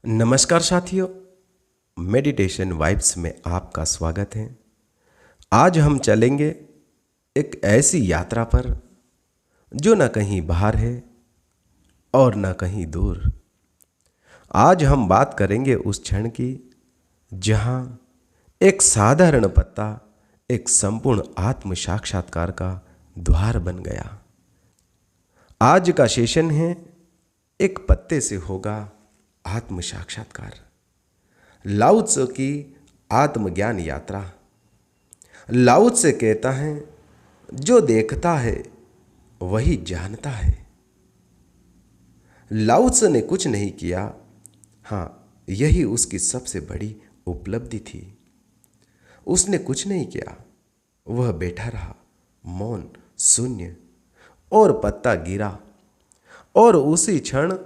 नमस्कार साथियों, meditation vibes में आपका स्वागत है। आज हम चलेंगे एक ऐसी यात्रा पर जो न कहीं बाहर है और न कहीं दूर। आज हम बात करेंगे उस क्षण की जहां एक साधारण पत्ता एक संपूर्ण आत्म साक्षात्कार का द्वार बन गया। आज का सेशन है एक पत्ते से होगा आत्म साक्षात्कार। लाओ त्से की आत्मज्ञान यात्रा। लाओ त्से कहता है, जो देखता है वही जानता है। लाओ त्से ने कुछ नहीं किया, हाँ, यही उसकी सबसे बड़ी उपलब्धि थी। उसने कुछ नहीं किया, वह बैठा रहा मौन, शून्य, और पत्ता गिरा और उसी क्षण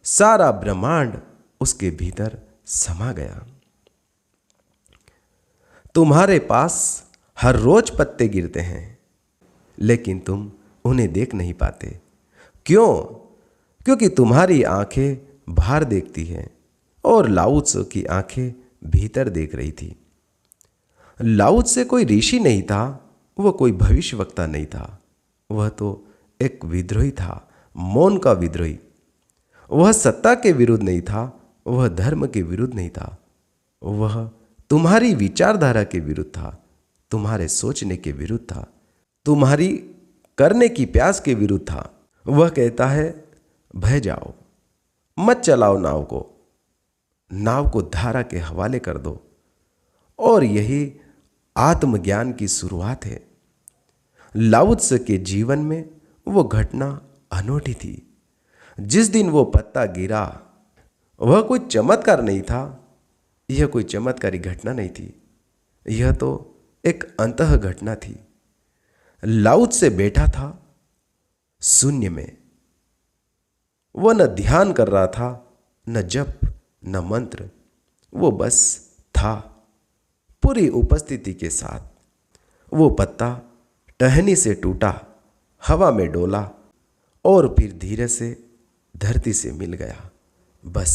सारा ब्रह्मांड उसके भीतर समा गया। तुम्हारे पास हर रोज पत्ते गिरते हैं, लेकिन तुम उन्हें देख नहीं पाते। क्यों? क्योंकि तुम्हारी आंखें बाहर देखती हैं और लाओ त्से की आंखें भीतर देख रही थी। लाओ त्से कोई ऋषि नहीं था, वह कोई भविष्यवक्ता नहीं था। वह तो एक विद्रोही था, मौन का विद्रोही। वह सत्ता के विरुद्ध नहीं था, वह धर्म के विरुद्ध नहीं था, वह तुम्हारी विचारधारा के विरुद्ध था, तुम्हारे सोचने के विरुद्ध था, तुम्हारी करने की प्यास के विरुद्ध था। वह कहता है, बह जाओ, मत चलाओ नाव को धारा के हवाले कर दो। और यही आत्मज्ञान की शुरुआत है। लाओ त्से के जीवन में वो घटना अनोखी थी। जिस दिन वो पत्ता गिरा, वह कोई चमत्कार नहीं था, यह कोई चमत्कारी घटना नहीं थी, यह तो एक अंतः घटना थी। लाओ त्से बैठा था शून्य में। वह न ध्यान कर रहा था, न जप, न मंत्र, वो बस था, पूरी उपस्थिति के साथ। वो पत्ता टहनी से टूटा, हवा में डोला और फिर धीरे से धरती से मिल गया। बस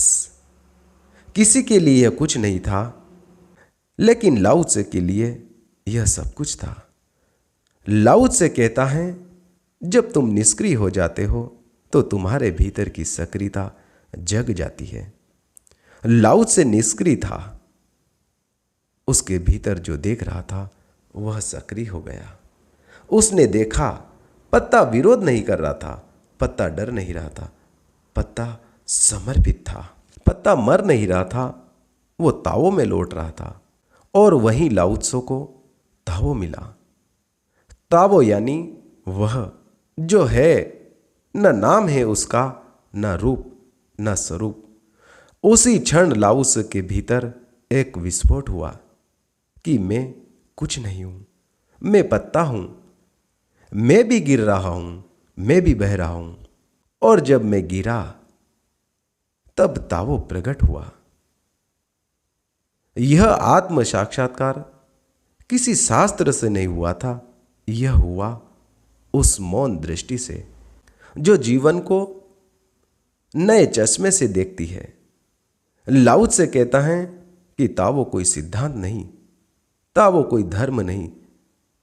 किसी के लिए यह कुछ नहीं था, लेकिन लाओ त्से के लिए यह सब कुछ था। लाओ त्से कहता है, जब तुम निष्क्रिय हो जाते हो तो तुम्हारे भीतर की सक्रियता जग जाती है। लाओ त्से निष्क्रिय था, उसके भीतर जो देख रहा था वह सक्रिय हो गया। उसने देखा, पत्ता विरोध नहीं कर रहा था, पत्ता डर नहीं रहा था, पत्ता समर्पित था, पत्ता मर नहीं रहा था, वो ताओ में लौट रहा था। और वहीं लाओ त्से को ताओ मिला। ताओ यानी वह जो है, न नाम है उसका, न रूप, न स्वरूप। उसी क्षण लाओ त्से के भीतर एक विस्फोट हुआ कि मैं कुछ नहीं हूं, मैं पत्ता हूं, मैं भी गिर रहा हूं, मैं भी बह रहा हूं। और जब मैं गिरा तब ताओ प्रकट हुआ। यह आत्म साक्षात्कार किसी शास्त्र से नहीं हुआ था, यह हुआ उस मौन दृष्टि से जो जीवन को नए चश्मे से देखती है। लाओ त्से कहता है कि ताओ कोई सिद्धांत नहीं, ताओ कोई धर्म नहीं,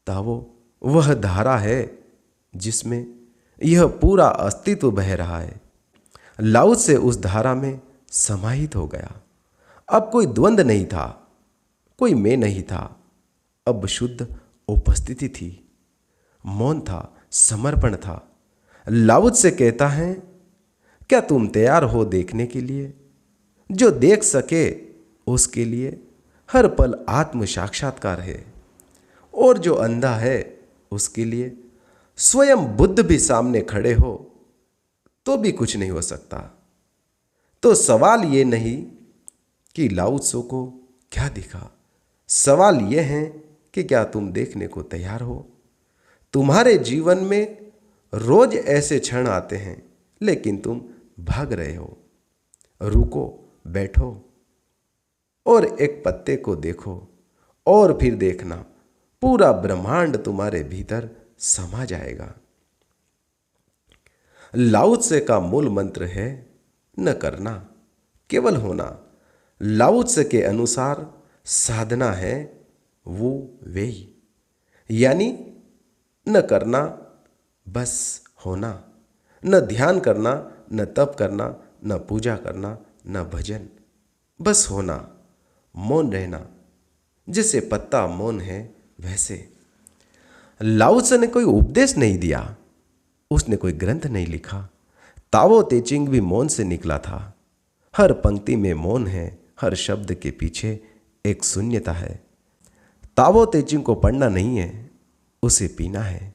ताओ वह धारा है जिसमें यह पूरा अस्तित्व बह रहा है। लाओ त्से उस धारा में समाहित हो गया। अब कोई द्वंद्व नहीं था, कोई मैं नहीं था, अब शुद्ध उपस्थिति थी, मौन था, समर्पण था। लाओ त्से कहता है, क्या तुम तैयार हो देखने के लिए? जो देख सके उसके लिए हर पल आत्म साक्षात्कार है, और जो अंधा है उसके लिए स्वयं बुद्ध भी सामने खड़े हो तो भी कुछ नहीं हो सकता। तो सवाल ये नहीं कि लाओ त्से को क्या दिखा, सवाल यह है कि क्या तुम देखने को तैयार हो। तुम्हारे जीवन में रोज ऐसे क्षण आते हैं, लेकिन तुम भाग रहे हो। रुको, बैठो और एक पत्ते को देखो, और फिर देखना पूरा ब्रह्मांड तुम्हारे भीतर समा जाएगा। लाओ त्से का मूल मंत्र है, न करना, केवल होना। लाओ त्से के अनुसार साधना है वो वेई, यानी न करना बस होना, न ध्यान करना, न तप करना, न पूजा करना, न भजन, बस होना, मौन रहना। जैसे पत्ता मौन है वैसे। लाओ त्से ने कोई उपदेश नहीं दिया, उसने कोई ग्रंथ नहीं लिखा। ताओ ते चिंग भी मौन से निकला था। हर पंक्ति में मौन है, हर शब्द के पीछे एक शून्यता है। ताओ ते चिंग को पढ़ना नहीं है, उसे पीना है।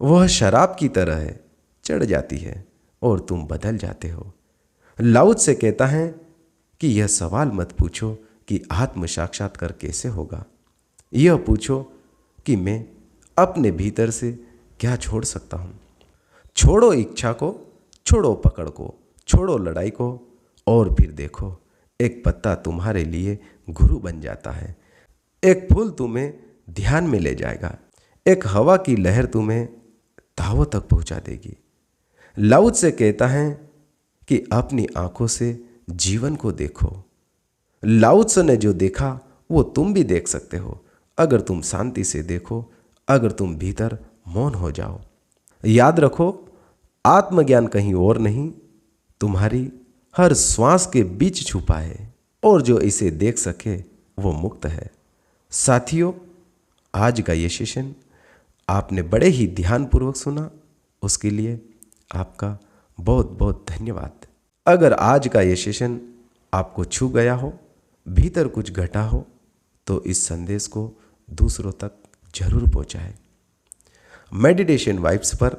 वह शराब की तरह है, चढ़ जाती है और तुम बदल जाते हो। लाओ त्से कहता है कि यह सवाल मत पूछो कि आत्म साक्षात्कार कैसे होगा, यह पूछो कि मैं अपने भीतर से क्या छोड़ सकता हूं। छोड़ो इच्छा को, छोड़ो पकड़ को, छोड़ो लड़ाई को, और फिर देखो एक पत्ता तुम्हारे लिए गुरु बन जाता है। एक फूल तुम्हें ध्यान में ले जाएगा। एक हवा की लहर तुम्हें ताओ तक पहुंचा देगी। लाओ त्से कहता है कि अपनी आंखों से जीवन को देखो। लाओ त्से ने जो देखा वो तुम भी देख सकते हो, अगर तुम शांति से देखो, अगर तुम भीतर मौन हो जाओ। याद रखो, आत्मज्ञान कहीं और नहीं, तुम्हारी हर श्वास के बीच छुपा है, और जो इसे देख सके वो मुक्त है। साथियों, आज का ये सेशन आपने बड़े ही ध्यानपूर्वक सुना, उसके लिए आपका बहुत बहुत धन्यवाद। अगर आज का ये सेशन आपको छू गया हो, भीतर कुछ घटा हो, तो इस संदेश को दूसरों तक जरूर पहुंचाएं। मेडिटेशन वाइब्स पर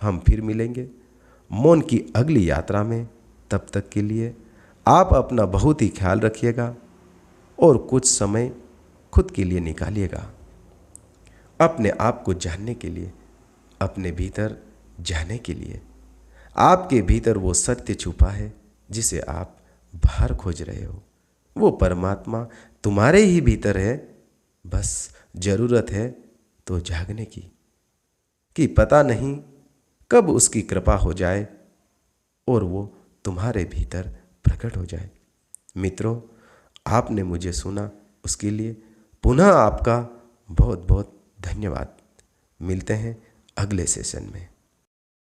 हम फिर मिलेंगे मौन की अगली यात्रा में। तब तक के लिए आप अपना बहुत ही ख्याल रखिएगा और कुछ समय खुद के लिए निकालिएगा, अपने आप को जानने के लिए, अपने भीतर जाने के लिए। आपके भीतर वो सत्य छुपा है जिसे आप बाहर खोज रहे हो। वो परमात्मा तुम्हारे ही भीतर है, बस जरूरत है तो जागने की, कि पता नहीं कब उसकी कृपा हो जाए और वो तुम्हारे भीतर प्रकट हो जाए। मित्रों, आपने मुझे सुना, उसके लिए पुनः आपका बहुत बहुत धन्यवाद। मिलते हैं अगले सेशन में।